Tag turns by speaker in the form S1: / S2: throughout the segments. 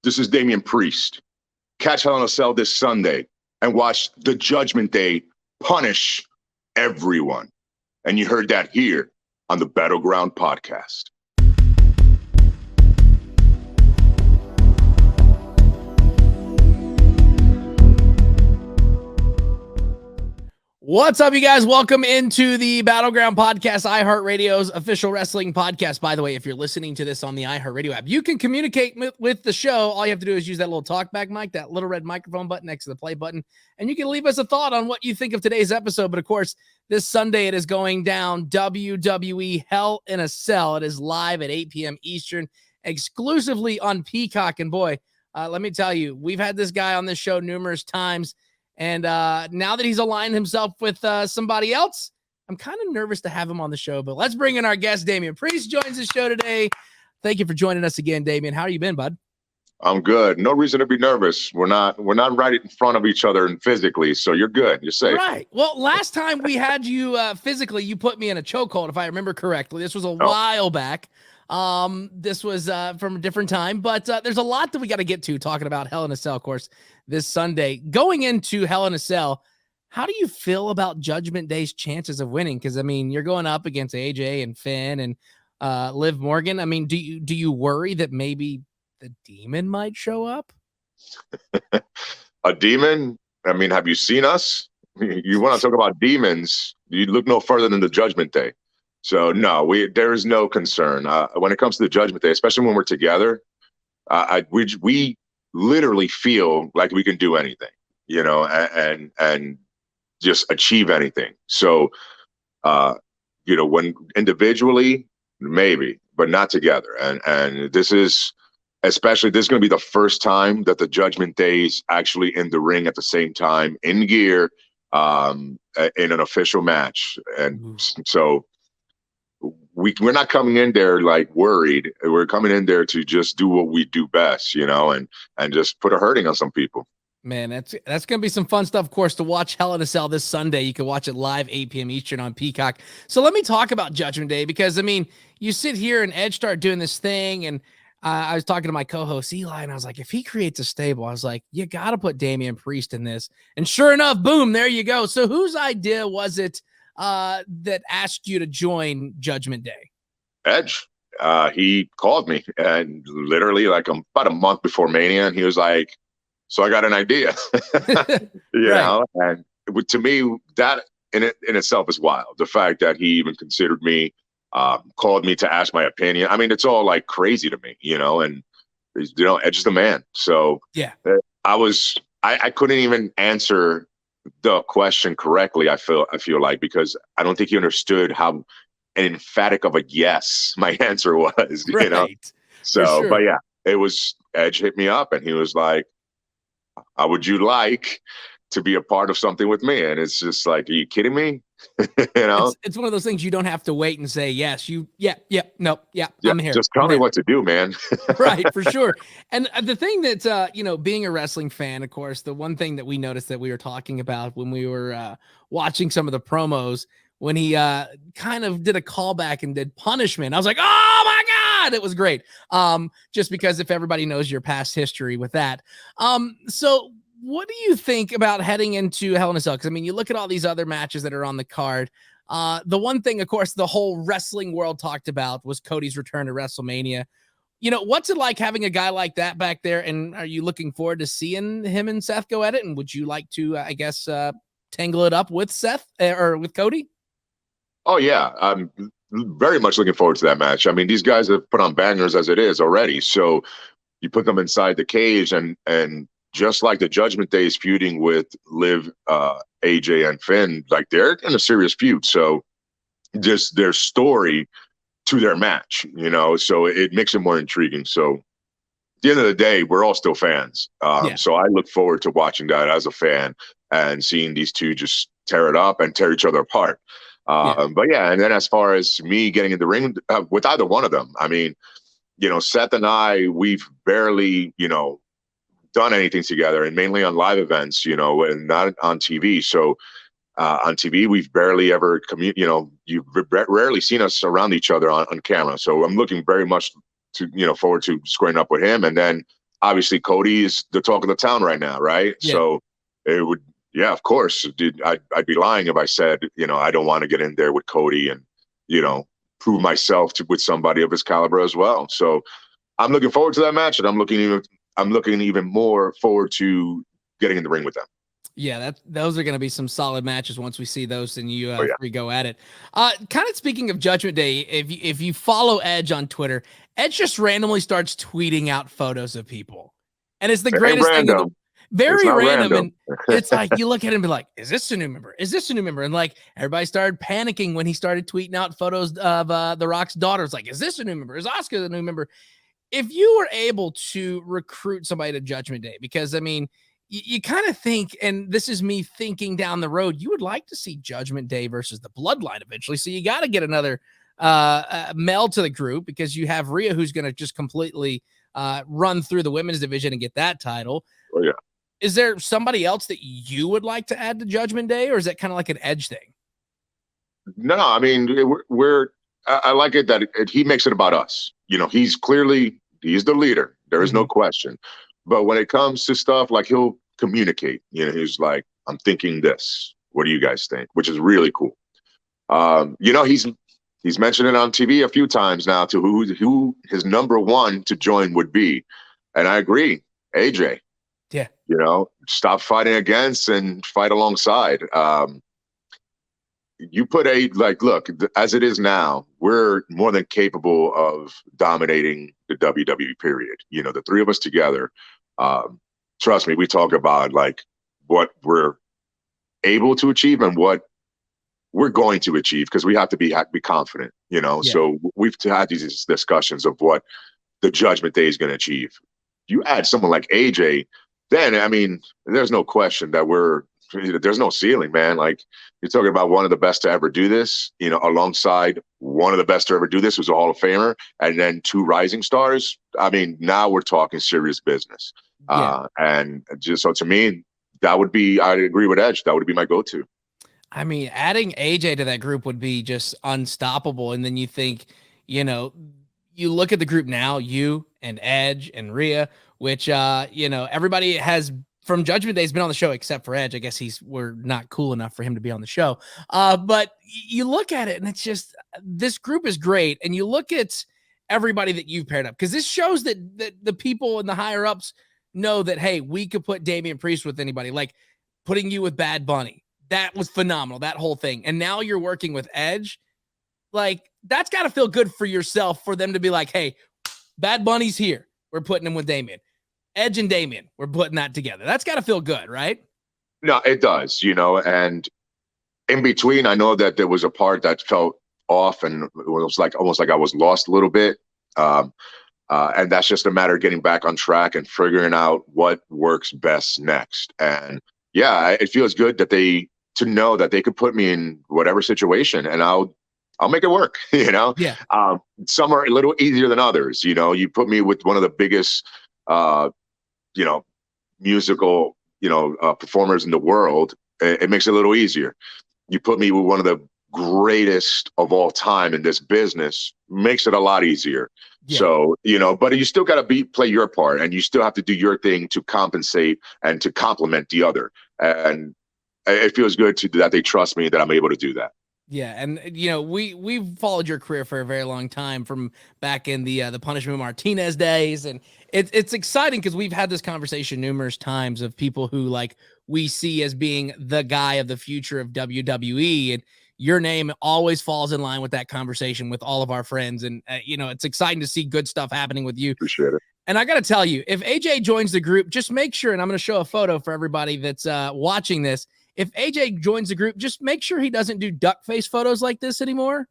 S1: This is Damian Priest. Catch Hell in a Cell this Sunday and watch the Judgment Day punish everyone. And you heard that here on the Battleground Podcast.
S2: What's up, you guys? Welcome into the Battleground Podcast, iHeartRadio's official wrestling podcast. By the way, if you're listening to this on the iHeartRadio app, you can communicate with the show. All you have to do is use that little talkback mic, that little red microphone button next to the play button, and you can leave us a thought on what you think of today's episode. But of course, this Sunday it is going down, WWE Hell in a Cell. It is live at 8 p.m. Eastern, exclusively on Peacock. And boy, let me tell you, we've had this guy on this show numerous times. And now that he's aligned himself with somebody else, I'm kind of nervous to have him on the show. But let's bring in our guest, Damian Priest, joins the show today. Thank you for joining us again, Damian. How you been, bud?
S1: I'm good. No reason to be nervous. We're not right in front of each other and physically, so you're good. You're safe.
S2: Right. Well, last time we had you physically, you put me in a chokehold, if I remember correctly. This was a while back. This was from a different time, but there's a lot that we got to get to talking about Hell in a Cell, of course, this Sunday. Going into Hell in a Cell, how do you feel about Judgment Day's chances of winning? Because I mean, you're going up against AJ and Finn and Liv Morgan. I mean, do you worry that maybe the Demon might show up?
S1: A demon? I mean, have you seen us? You want to talk about demons? You look no further than the Judgment Day. So no, there is no concern when it comes to the Judgment Day, especially when we're together. We literally feel like we can do anything, you know, and just achieve anything. So, you know, when individually, maybe, but not together. And this is going to be the first time that the Judgment Day's actually in the ring at the same time, in gear, in an official match, and so. We're not coming in there like worried. We're coming in there to just do what we do best, you know, and just put a hurting on some people.
S2: Man, that's going to be some fun stuff, of course, to watch Hell in a Cell this Sunday. You can watch it live 8 p.m. Eastern on Peacock. So let me talk about Judgment Day, because, I mean, you sit here and Edge start doing this thing, and I was talking to my co-host Eli, and I was like, if he creates a stable, I was like, you got to put Damian Priest in this. And sure enough, boom, there you go. So whose idea was it that asked you to join Judgment Day?
S1: Edge. He called me, and literally like about a month before Mania, and he was like, so I got an idea. You know, and to me, that in itself is wild. The fact that he even considered me, called me to ask my opinion. I mean, it's all like crazy to me, you know, and you know, Edge is the man. So yeah, I couldn't even answer the question correctly. I feel like, because I don't think he understood how an emphatic of a yes my answer was, you know? So, sure. But yeah, it was, Edge hit me up and he was like, how would you like to be a part of something with me? And it's just like, are you kidding me? You know,
S2: it's one of those things you don't have to wait and say yes. I'm here.
S1: Just tell me what to do, man.
S2: Right, for sure. And the thing that you know, being a wrestling fan, of course, the one thing that we noticed that we were talking about when we were watching some of the promos, when he kind of did a callback and did punishment, I was like, oh my God, it was great. Just because if everybody knows your past history with that. So what do you think about heading into Hell in a Cell? Because, I mean, you look at all these other matches that are on the card. The one thing, of course, the whole wrestling world talked about was Cody's return to WrestleMania. You know, what's it like having a guy like that back there? And are you looking forward to seeing him and Seth go at it? And would you like to, I guess, tangle it up with Seth or with Cody?
S1: Oh, yeah. I'm very much looking forward to that match. I mean, these guys have put on bangers as it is already. So you put them inside the cage, and just like the Judgment Day is feuding with Liv, AJ, and Finn, like they're in a serious feud. So just their story to their match, you know, so it makes it more intriguing. So at the end of the day, we're all still fans. So I look forward to watching that as a fan and seeing these two just tear it up and tear each other apart. But yeah, and then as far as me getting in the ring with either one of them, I mean, you know, Seth and I, we've barely, you know, done anything together, and mainly on live events, you know, and not on TV. So on TV, we've barely ever you know, you've rarely seen us around each other on camera. So I'm looking very much to, you know, forward to squaring up with him. And then obviously Cody is the talk of the town right now, right?
S2: Yeah.
S1: So it would, yeah, of course. Dude, I'd be lying if I said, I don't want to get in there with Cody and, prove myself with somebody of his caliber as well. So I'm looking forward to that match, and I'm looking even more forward to getting in the ring with them.
S2: Yeah, those are going to be some solid matches once we see those and you
S1: Oh, yeah.
S2: three go at it. Kind of speaking of Judgment Day, if you follow Edge on Twitter, Edge just randomly starts tweeting out photos of people, and it's the greatest thing. Very random, and it's like you look at him and be like, "Is this a new member? Is this a new member?" And like everybody started panicking when he started tweeting out photos of The Rock's daughters. Like, "Is this a new member? Is Asuka a new member?" If you were able to recruit somebody to Judgment Day, because I mean, you kind of think, and this is me thinking down the road, you would like to see Judgment Day versus the Bloodline eventually. So you got to get another male to the group, because you have Rhea, who's going to just completely run through the women's division and get that title.
S1: Oh, yeah.
S2: Is there somebody else that you would like to add to Judgment Day, or is that kind of like an Edge thing?
S1: No, I mean, I like it that he makes it about us. He's the leader. There is no question. But when it comes to stuff, like, he'll communicate. He's like, I'm thinking this. What do you guys think? Which is really cool. He's mentioned it on TV a few times now to who his number one to join would be. And I agree, AJ.
S2: Yeah.
S1: Stop fighting against and fight alongside. You put look, as it is now, we're more than capable of dominating the WWE period. The three of us together. Trust me, we talk about like what we're able to achieve and what we're going to achieve, because we have to be confident,
S2: Yeah.
S1: So we've had these discussions of what the Judgment Day is going to achieve. You add someone like AJ, then, I mean, there's no question that there's no ceiling, man. Like, you're talking about one of the best to ever do this, alongside one of the best to ever do this, who's a Hall of Famer, and then two rising stars. I mean, now we're talking serious business.
S2: Yeah.
S1: And just so to me, I'd agree with Edge. That would be my go-to.
S2: I mean, adding AJ to that group would be just unstoppable. And then you think, you look at the group now, you and Edge and Rhea, which, everybody has from Judgment Day has been on the show except for Edge. I guess we're not cool enough for him to be on the show. But you look at it and it's just, this group is great. And you look at everybody that you've paired up, because this shows that the people in the higher ups know that, hey, we could put Damian Priest with anybody, like putting you with Bad Bunny. That was phenomenal, that whole thing. And now you're working with Edge. Like, that's got to feel good for yourself, for them to be like, hey, Bad Bunny's here. We're putting him with Damian. Edge and Damian, we're putting that together. That's got to feel good, right?
S1: No, it does, and in between, I know that there was a part that felt off, and it was like almost like I was lost a little bit. And that's just a matter of getting back on track and figuring out what works best next. And yeah, it feels good to know that they could put me in whatever situation, and I'll make it work.
S2: Yeah.
S1: Some are a little easier than others. You put me with one of the biggest, musical, performers in the world, it makes it a little easier. You put me with one of the greatest of all time in this business, makes it a lot easier. Yeah. So, but you still got to play your part, and you still have to do your thing to compensate and to complement the other. And it feels good that they trust me, that I'm able to do that.
S2: Yeah, and we've followed your career for a very long time, from back in the Punishment Martinez days, and it's exciting because we've had this conversation numerous times of people who, like, we see as being the guy of the future of WWE, and your name always falls in line with that conversation with all of our friends, and it's exciting to see good stuff happening with you.
S1: Appreciate it.
S2: And I got to tell you, if AJ joins the group, just make sure, and I'm going to show a photo for everybody that's watching this. If AJ joins the group, just make sure he doesn't do duck face photos like this anymore.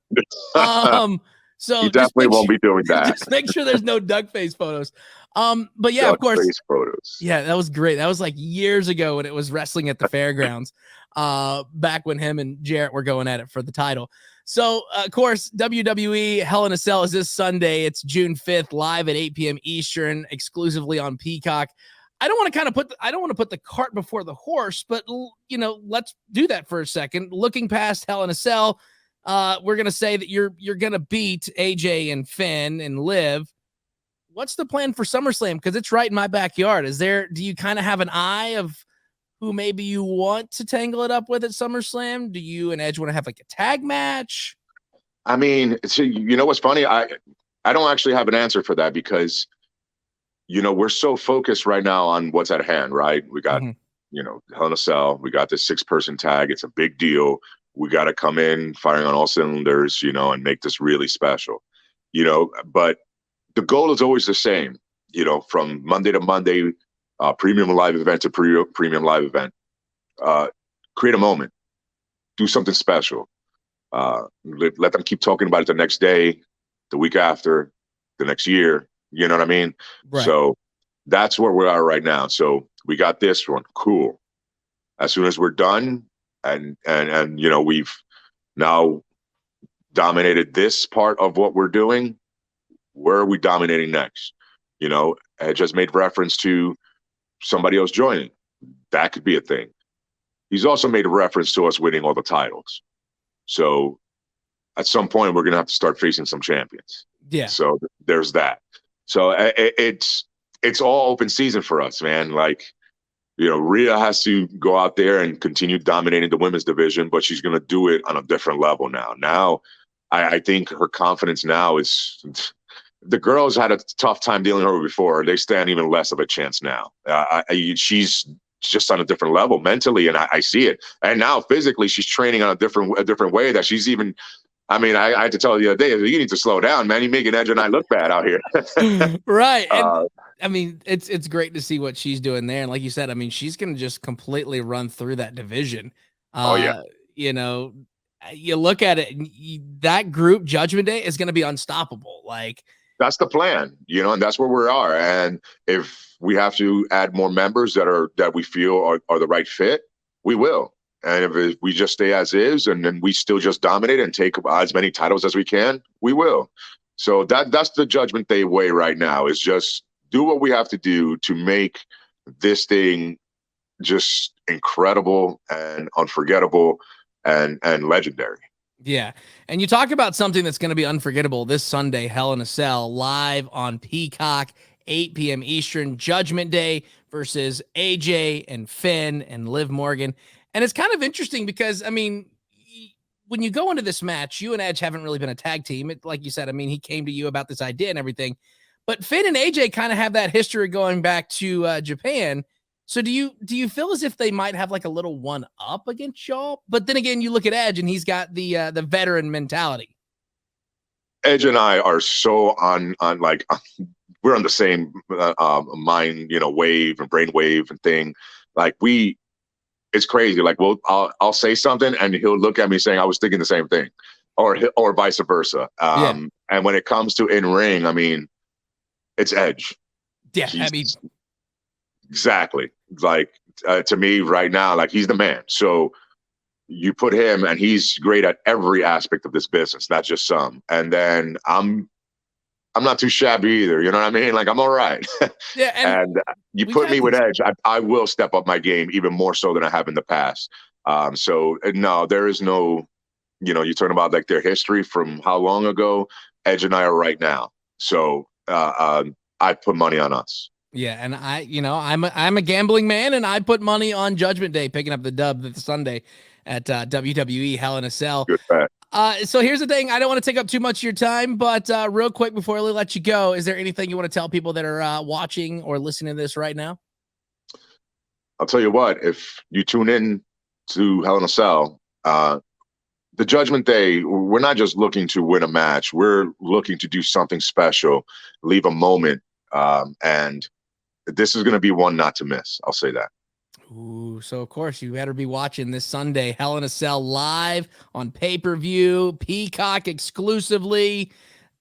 S2: So
S1: he definitely won't be doing that.
S2: Just make sure there's no duck face photos. But yeah,
S1: duck
S2: of course.
S1: Face photos.
S2: Yeah, that was great. That was like years ago when it was wrestling at the fairgrounds. Back when him and Jarrett were going at it for the title. So, of course, WWE Hell in a Cell is this Sunday. It's June 5th, live at 8 p.m. Eastern, exclusively on Peacock. I don't want to put the cart before the horse, but let's do that for a second. Looking past Hell in a Cell, we're gonna say that you're gonna beat AJ and Finn and Liv. what's the plan for SummerSlam? Because it's right in my backyard. Do you kind of have an eye of who maybe you want to tangle it up with at SummerSlam? Do you and Edge want to have like a tag match?
S1: I mean, so, you know what's funny? I don't actually have an answer for that because, we're so focused right now on what's at hand, right? We got, Hell in a Cell. We got this 6-person tag. It's a big deal. We got to come in firing on all cylinders, and make this really special, but the goal is always the same, from Monday to Monday, premium live event to premium live event. Create a moment, do something special. Let them keep talking about it the next day, the week after, the next year. You know what I mean?
S2: Right.
S1: So that's where we are right now. So we got this one. Cool. As soon as we're done, and we've now dominated this part of what we're doing, where are we dominating next? I just made reference to somebody else joining. That could be a thing. He's also made a reference to us winning all the titles. So at some point, we're going to have to start facing some champions.
S2: Yeah.
S1: So there's that. So it's all open season for us, man. Like, Rhea has to go out there and continue dominating the women's division, but she's going to do it on a different level now. Now, I think her confidence now is the girls had a tough time dealing with her before. They stand even less of a chance now. She's just on a different level mentally, and I see it. And now physically, she's training on a different way that she's even. I mean, I had to tell her the other day, you need to slow down, man. You're making Edge and I look bad out here.
S2: Right. And I mean, it's great to see what she's doing there. And like you said, I mean, she's going to just completely run through that division.
S1: Oh, yeah.
S2: You look at it, and that group, Judgment Day, is going to be unstoppable. Like,
S1: that's the plan, and that's where we are. And if we have to add more members that we feel are the right fit, we will. And if we just stay as is, and then we still just dominate and take as many titles as we can, we will. So that's the Judgment Day way right now, is just do what we have to do to make this thing just incredible and unforgettable and legendary.
S2: Yeah. And you talk about something that's going to be unforgettable this Sunday, Hell in a Cell, live on Peacock, 8 p.m. Eastern, Judgment Day versus AJ and Finn and Liv Morgan. And it's kind of interesting because, I mean, when you go into this match, you and Edge haven't really been a tag team. Like you said, I mean, he came to you about this idea and everything. But Finn and AJ kind of have that history going back to Japan. So do you feel as if they might have like a little one up against y'all? But then again, you look at Edge and he's got the veteran mentality.
S1: Edge and I are so on like we're on the same mind, wave and brain wave and thing. Like it's crazy. Like I'll say something and he'll look at me saying I was thinking the same thing, or vice versa. And when it comes to in ring, I mean, it's Edge.
S2: Yeah, I mean,
S1: exactly. Like to me right now, like he's the man. So you put him, and he's great at every aspect of this business, not just some. And then I'm not too shabby either. You know what I mean? Like I'm all right.
S2: Yeah.
S1: And you put me with Edge, I will step up my game even more so than I have in the past. So no, there is no, you talking about like their history from how long ago. Edge and I are right now. So I put money on us.
S2: Yeah, and I'm a gambling man, and I put money on Judgment Day picking up the dub this Sunday at WWE Hell in a Cell.
S1: Good bet.
S2: So here's the thing. I don't want to take up too much of your time, but real quick before I let you go, is there anything you want to tell people that are watching or listening to this right now?
S1: I'll tell you what, if you tune in to Hell in a Cell, the Judgment Day, we're not just looking to win a match. We're looking to do something special, leave a moment, and this is going to be one not to miss. I'll say that.
S2: Ooh, so of course you better be watching this Sunday, Hell in a Cell live on pay-per-view, Peacock exclusively,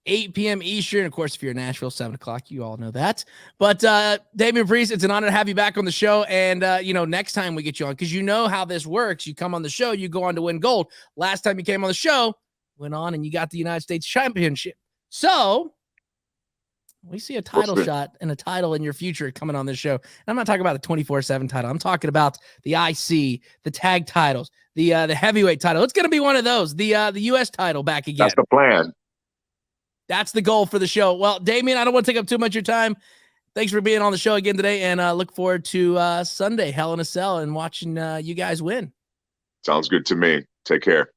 S2: 8 p.m. Eastern. Of course, if you're in Nashville, 7 o'clock, you all know that. But Damian Priest, it's an honor to have you back on the show. And, next time we get you on, because you know how this works. You come on the show, you go on to win gold. Last time you came on the show, went on and you got the United States Championship. So we see a title shot and a title in your future coming on this show. And I'm not talking about the 24/7 title. I'm talking about the IC, the tag titles, the heavyweight title. It's going to be one of those, the U.S. title back again.
S1: That's the plan.
S2: That's the goal for the show. Well, Damian, I don't want to take up too much of your time. Thanks for being on the show again today, and look forward to Sunday, Hell in a Cell, and watching you guys win.
S1: Sounds good to me. Take care.